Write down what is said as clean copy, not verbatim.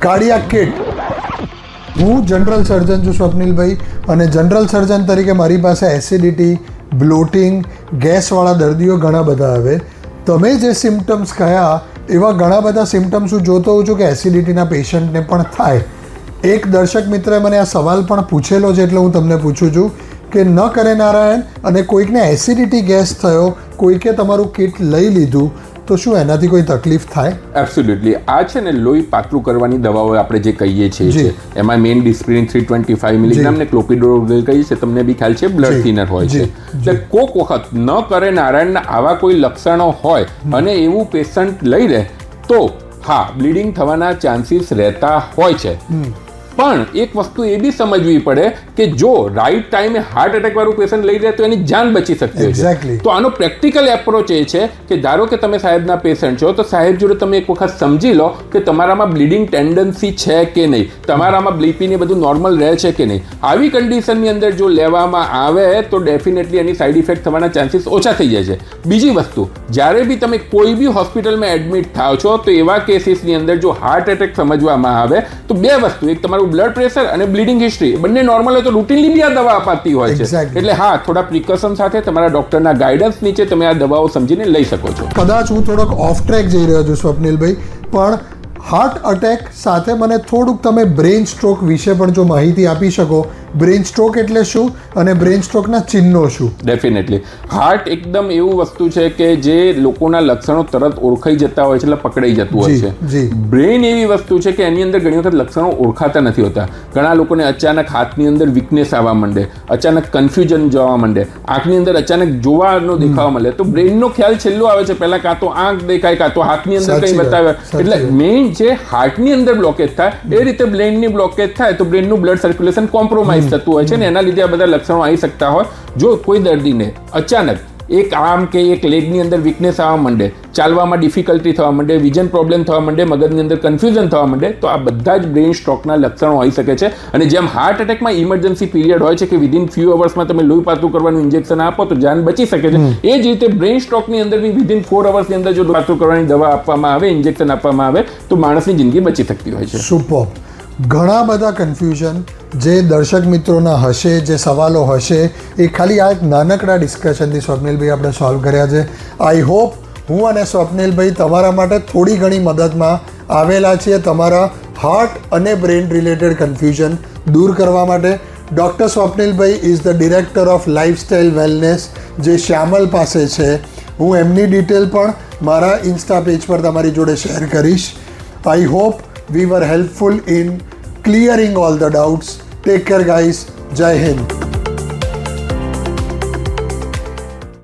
Cardiac kit. હું general સર્જન છું સ્વપ્નિલભાઈ, અને જનરલ સર્જન તરીકે મારી પાસે એસિડિટી, બ્લોટિંગ, ગેસવાળા દર્દીઓ ઘણા બધા આવે. તમે જે સિમ્ટમ્સ કહ્યા એવા ઘણા બધા સિમ્ટમ્સ હું જોતો હોઉં છું કે એસિડિટીના પેશન્ટને પણ થાય. એક દર્શક મિત્રએ મને આ સવાલ પણ પૂછેલો છે, એટલે હું તમને પૂછું છું કે ન કરે નારાયણ, અને કોઈકને એસિડિટી ગેસ થયો, કોઈકે તમારું કિટ લઈ લીધું, તો શું એનાથી કોઈ તકલીફ થાય? એબ્સોલ્યુટલી. આ છે ને લોહી પાતળું કરવાની દવાઓ આપણે જે કહીએ છીએ, એમાં મેઇન ડિસ્પ્રિન 325 મિલીગ્રામ ને ક્લોપિડોગ્રેલ કહીએ છીએ, તમને બી ખ્યાલ છે, બ્લડ થિનર હોય છે. એટલે કોઈક વખત ન કરે નારાયણના આવા કોઈ લક્ષણો હોય અને એવું પેશન્ટ લઈ લે તો હા, બ્લીડિંગ થવાના ચાન્સીસ રહેતા હોય છે. પણ એક વસ્તુ એ બી સમજવી પડે કે જો રાઈટ ટાઈમે હાર્ટ એટેક વાળું પેશન્ટ લઈ જાય તો એની જાન બચી શકતી હોય છે. તો આનો પ્રેક્ટિકલ એપ્રોચ એ છે કે ધારો કે તમે સાહેબના પેશન્ટ છો, તો સાહેબ જોડે તમે એક વખત સમજી લો કે તમારામાં બ્લીડિંગ ટેન્ડન્સી છે કે નહીં, તમારામાં બીપી ને બધું નોર્મલ રહે છે કે નહીં. આવી કન્ડિશનની અંદર જો લેવામાં આવે તો ડેફિનેટલી એની સાઇડ ઇફેક્ટ થવાના ચાન્સીસ ઓછા થઈ જાય છે. બીજી વસ્તુ, જ્યારે બી તમે કોઈ બી હોસ્પિટલમાં એડમિટ થાવ છો તો એવા કેસીસની અંદર જો હાર્ટ એટેક સમજવામાં આવે તો બે વસ્તુ, એક તમારું બ્લડ પ્રેશર અને બ્લીડિંગ હિસ્ટ્રી બંને નોર્મલ હોય તો રૂટીનલી બી આ દવા અપાતી હોય છે. એટલે હા, થોડા પ્રિકોશન સાથે તમારા ડોક્ટરના ગાઈડન્સ નીચે તમે આ દવાઓ સમજીને લઈ શકો છો. કદાચ હું થોડોક ઓફ ટ્રેક જઈ રહ્યો છું સ્વપ્નિલભાઈ, પણ હાર્ટ અટેક સાથે મને થોડુંક તમે બ્રેઇન સ્ટ્રોક વિશે પણ જો માહિતી આપી શકો. બ્રેઇન સ્ટ્રોક એટલે શું અને બ્રેઇન સ્ટ્રોકના ચિહ્નો શું? ડેફિનેટલી. હાર્ટ એકદમ એવું વસ્તુ છે કે જે લોકોના લક્ષણો તરત ઓળખાઈ જતા હોય છે, એટલે પકડાઈ જતું હોય છે. બ્રેઇન એવી વસ્તુ છે કે એની અંદર ઘણી વખત લક્ષણો ઓળખાતા નથી હોતા. ઘણા લોકોને અચાનક હાથની અંદર વીકનેસ આવવા માંડે, અચાનક કન્ફ્યુઝન જોવા માંડે, આંખની અંદર અચાનક જોવાનો દેખાવા મળે, તો બ્રેઇનનો ખ્યાલ છેલ્લો આવે છે. પહેલા કાં તો આંખ દેખાય, કાં તો હાથની અંદર કંઈ બતાવે. એટલે મેઇન જે હાર્ટની અંદર બ્લોકેજ થાય એ રીતે બ્રેઇનની બ્લોકેજ થાય તો બ્રેઇનનું બ્લડ સર્ક્યુલેશન કોમ્પ્રોમાઇઝ થતું હોય છે ને એના લીધે આ બધા લક્ષણો આવી શકતા હોય. જો કોઈ દર્દીને અચાનક એક આર્મ કે એક લેગની અંદર વીકનેસ આવવા માંડે, ચાલવામાં ડિફિકલ્ટી થવા માંડે, વિઝન પ્રોબ્લેમ થવા માંડે, મગજની અંદર કન્ફ્યુઝન થવા માંડે, તો આ બધા જ બ્રેઇન સ્ટ્રોકના લક્ષણો હોઈ શકે છે. અને જેમ હાર્ટ એટેકમાં ઇમરજન્સી પીરિયડ હોય છે કે વિધિન ફ્યુ અવર્સમાં તમે લોહી પાતળું કરવાનું ઇન્જેક્શન આપો તો જાન બચી શકે છે, એ જ રીતે બ્રેઇન સ્ટ્રોકની અંદર બી વિધિન 4 અવર્સની અંદર જો પાતળું કરવાની દવા આપવામાં આવે, ઇન્જેક્શન આપવામાં આવે તો માણસની જિંદગી બચી શકતી હોય છે. સુપર. ઘણા બધા કન્ફ્યુઝન જે દર્શક મિત્રોના હશે, જે સવાલો હશે, એ ખાલી આ એક નાનકડા ડિસ્કશનથી સ્વપ્નિલભાઈ આપણે સોલ્વ કર્યા છે. આઈ હોપ હું અને સ્વપ્નિલભાઈ તમારા માટે થોડી ઘણી મદદમાં આવેલા છીએ, તમારા હાર્ટ અને બ્રેઇન રિલેટેડ કન્ફ્યુઝન દૂર કરવા માટે. ડૉક્ટર સ્વપ્નિલભાઈ is the director of lifestyle wellness, જે શ્યામલ પાસે છે. હું એમની ડિટેલ પણ મારા ઇન્સ્ટા પેજ પર તમારી જોડે શેર કરીશ. I hope we were helpful in clearing all the doubts. Take care guys. Jai Hind.